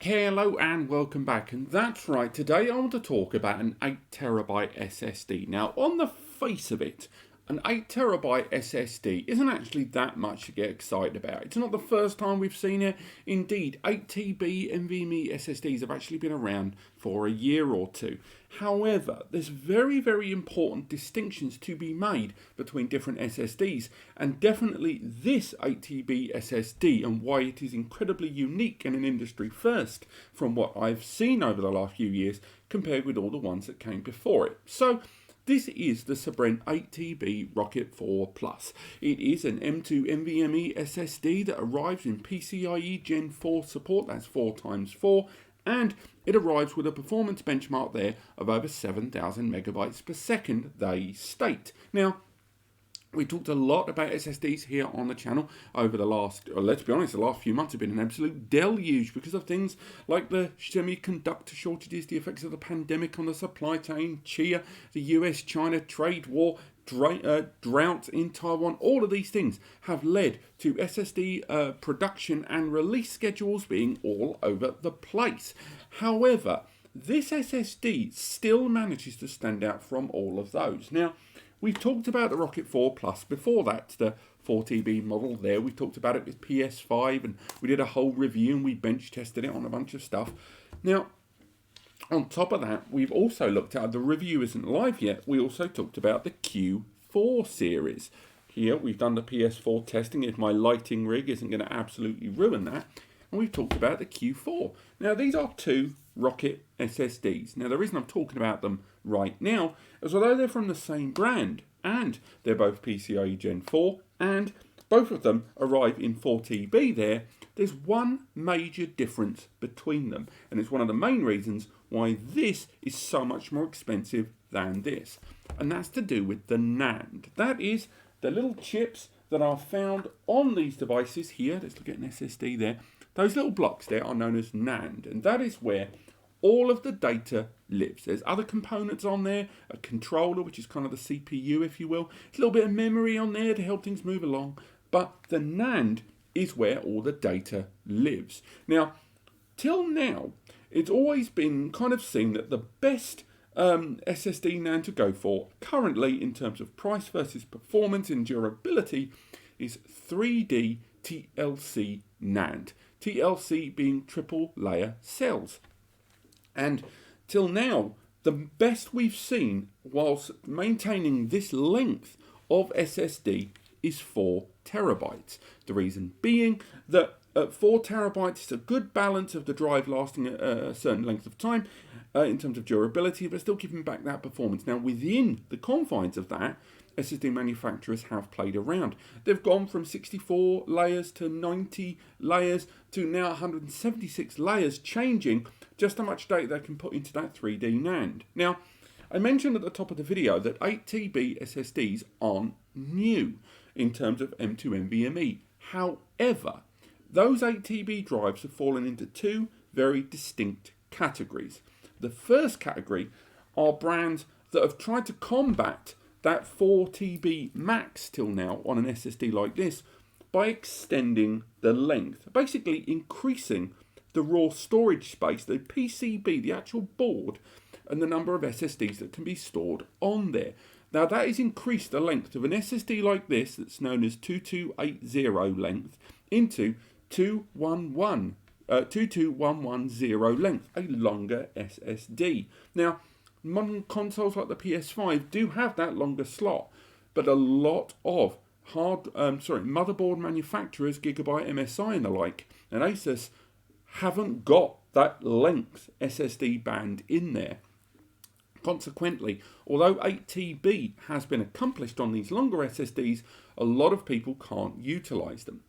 Hello and welcome back, and that's right, today I want to talk about an 8TB SSD. Now on the face of it, an 8TB SSD isn't actually that much to get excited about. It's not the first time we've seen it. Indeed, 8TB NVMe SSDs have actually been around for a year or two. However, there's very important distinctions to be made between different SSDs, and definitely this 8TB SSD and why it is incredibly unique and an industry first from what I've seen over the last few years compared with all the ones that came before it. So this is the Sabrent 8TB RKT4 Plus. It is an M.2 NVMe SSD that arrives in PCIe Gen 4 support, that's 4x4, and it arrives with a performance benchmark there of over 7,000 megabytes per second, they state. Now, we talked a lot about SSDs here on the channel over the last, let's be honest, the last few months have been an absolute deluge because of things like the semiconductor shortages, the effects of the pandemic on the supply chain, Chia, the US-China trade war, drought in Taiwan. All of these things have led to SSD production and release schedules being all over the place. However, this SSD still manages to stand out from all of those. Now, we've talked about the RKT4 Plus before that, the 4TB model there. We talked about it with PS5 and we did a whole review and we bench tested it on a bunch of stuff. Now, on top of that, we've also looked at, the review isn't live yet, we also talked about the Q4 series. Here we've done the PS4 testing if my lighting rig isn't going to absolutely ruin that. And we've talked about the Q4. Now these are two Rocket SSDs. Now the reason I'm talking about them right now is although they're from the same brand and they're both PCIe Gen 4 and both of them arrive in 4TB there's one major difference between them. And it's one of the main reasons why this is so much more expensive than this. And that's to do with the Nand. That is the little chips that are found on these devices here. Let's look at an SSD there. Those little blocks there are known as Nand, and that is where all of the data lives. There's other components on there, a controller, which is kind of the CPU, if you will. There's a little bit of memory on there to help things move along, but the Nand is where all the data lives. Now, till now, it's always been kind of seen that the best SSD NAND to go for currently in terms of price versus performance and durability is 3D TLC NAND. TLC being triple layer cells. And till now, the best we've seen whilst maintaining this length of SSD is 4 terabytes. The reason being that at 4 terabytes is a good balance of the drive lasting a certain length of time in terms of durability, but still giving back that performance. Now within the confines of that, SSD manufacturers have played around. They've gone from 64 layers to 90 layers to now 176 layers, changing just how much data they can put into that 3D NAND. Now, I mentioned at the top of the video that 8TB SSDs aren't new in terms of M.2 NVMe. However, those 8TB drives have fallen into two very distinct categories. The first category are brands that have tried to combat that 4TB max till now on an SSD like this by extending the length, basically increasing the raw storage space, the PCB, the actual board, and the number of SSDs that can be stored on there. Now that has increased the length of an SSD like this, that's known as 2280 length, into 22110 length, a longer SSD. Now, modern consoles like the PS5 do have that longer slot, but a lot of motherboard manufacturers, Gigabyte, MSI and the like, and Asus haven't got that length SSD band in there. Consequently, although 8TB has been accomplished on these longer SSDs, a lot of people can't utilize them.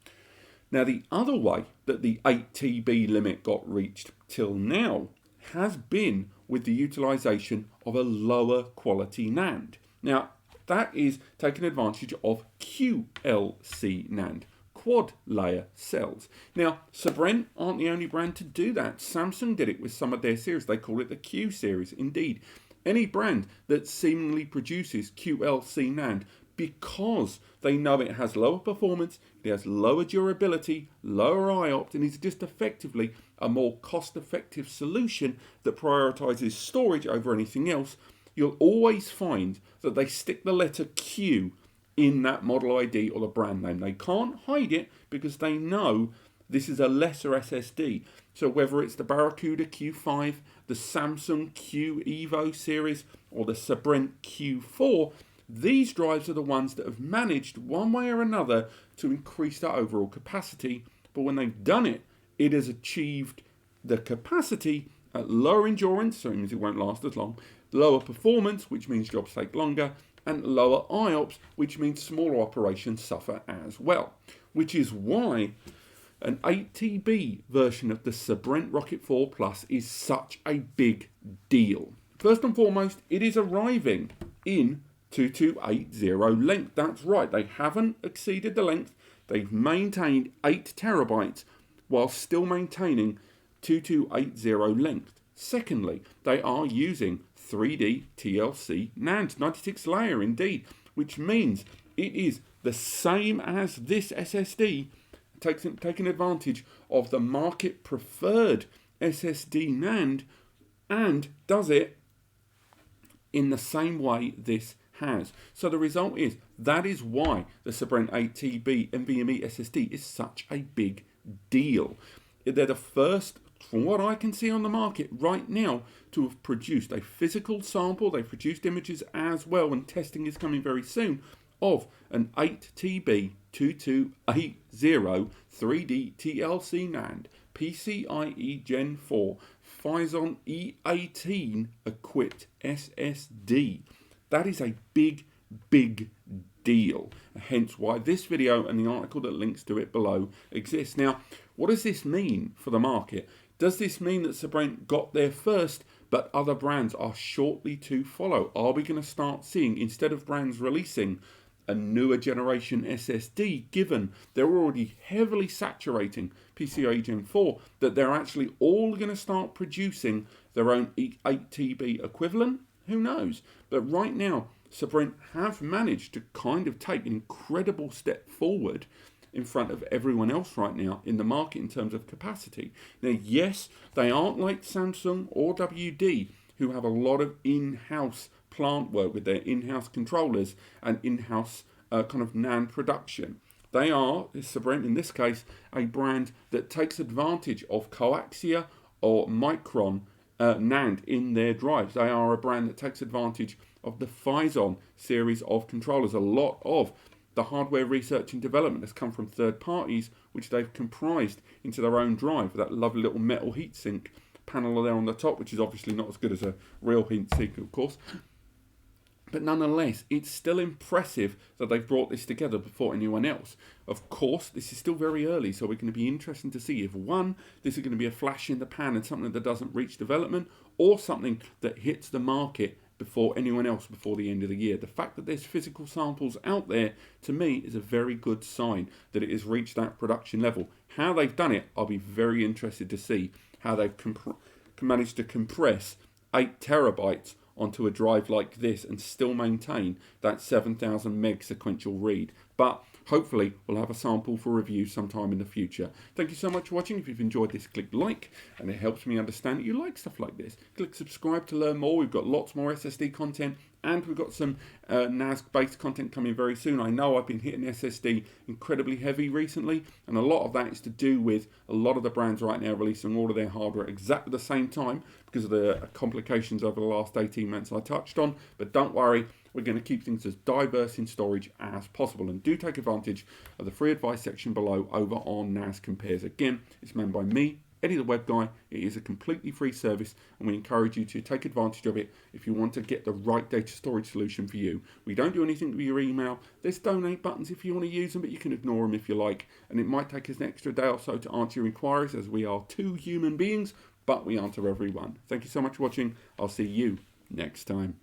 Now, the other way that the 8TB limit got reached till now has been with the utilization of a lower quality NAND. Now, that is taking advantage of QLC NAND, quad layer cells. Now, Sabrent aren't the only brand to do that. Samsung did it with some of their series. They call it the Q series. Indeed, any brand that seemingly produces QLC NAND because they know it has lower performance, it has lower durability, lower IOPS, and is just effectively a more cost-effective solution that prioritizes storage over anything else. You'll always find that they stick the letter Q in that model ID or the brand name. They can't hide it because they know this is a lesser SSD. So whether it's the Barracuda Q5, the Samsung Q Evo series, or the Sabrent Q4, these drives are the ones that have managed one way or another to increase their overall capacity. But when they've done it, it has achieved the capacity at lower endurance, so it means it won't last as long, lower performance, which means jobs take longer, and lower IOPS, which means smaller operations suffer as well. Which is why an 8TB version of the Sabrent SB-RKT4 Plus is such a big deal. First and foremost, it is arriving in 2280 length. That's right, they haven't exceeded the length. They've maintained 8 terabytes while still maintaining 2280 length. Secondly, they are using 3D TLC Nand, 96 layer indeed, which means it is the same as this SSD, taking advantage of the market preferred SSD NAND, and does it in the same way this has. So the result is, that is why the Sabrent 8TB NVMe SSD is such a big deal. They're the first, from what I can see on the market right now, to have produced a physical sample. They've produced images as well, and testing is coming very soon, of an 8TB 2280 3D TLC NAND PCIe Gen 4 Phison E18 equipped SSD. That is a big, big deal. Hence why this video and the article that links to it below exists. Now, what does this mean for the market? Does this mean that Sabrent got there first, but other brands are shortly to follow? Are we going to start seeing, instead of brands releasing a newer generation SSD, given they're already heavily saturating PCIe Gen 4, that they're actually all going to start producing their own 8TB equivalent? Who knows? But right now, Sabrent have managed to kind of take an incredible step forward in front of everyone else right now in the market in terms of capacity. Now, yes, they aren't like Samsung or WD, who have a lot of in-house plant work with their in-house controllers and in-house kind of NAND production. They are, Sabrent in this case, a brand that takes advantage of Coaxia or Micron NAND in their drives. They are a brand that takes advantage of the Phison series of controllers. A lot of the hardware research and development has come from third parties, which they've comprised into their own drive. That lovely little metal heatsink panel there on the top, which is obviously not as good as a real heatsink, of course. But nonetheless, it's still impressive that they've brought this together before anyone else. Of course, this is still very early, so we're going to be interesting to see if, one, this is going to be a flash in the pan and something that doesn't reach development, or something that hits the market before anyone else before the end of the year. The fact that there's physical samples out there, to me, is a very good sign that it has reached that production level. How they've done it, I'll be very interested to see how they've managed to compress 8 terabytes onto a drive like this and still maintain that 7,000 meg sequential read. But hopefully we'll have a sample for review sometime in the future. Thank you so much for watching. If you've enjoyed this, click like, and it helps me understand that you like stuff like this. Click subscribe to learn more. We've got lots more SSD content, and we've got some NAS-based content coming very soon. I know I've been hitting SSD incredibly heavy recently, and a lot of that is to do with a lot of the brands right now releasing all of their hardware at exactly the same time because of the complications over the last 18 months I touched on. But don't worry, we're going to keep things as diverse in storage as possible. And do take advantage of the free advice section below over on NAS Compares. Again, it's manned by me, Eddie the Web Guy. It is a completely free service, and we encourage you to take advantage of it if you want to get the right data storage solution for you. We don't do anything with your email. There's donate buttons if you want to use them, but you can ignore them if you like. And it might take us an extra day or so to answer your inquiries, as we are two human beings, but we answer everyone. Thank you so much for watching. I'll see you next time.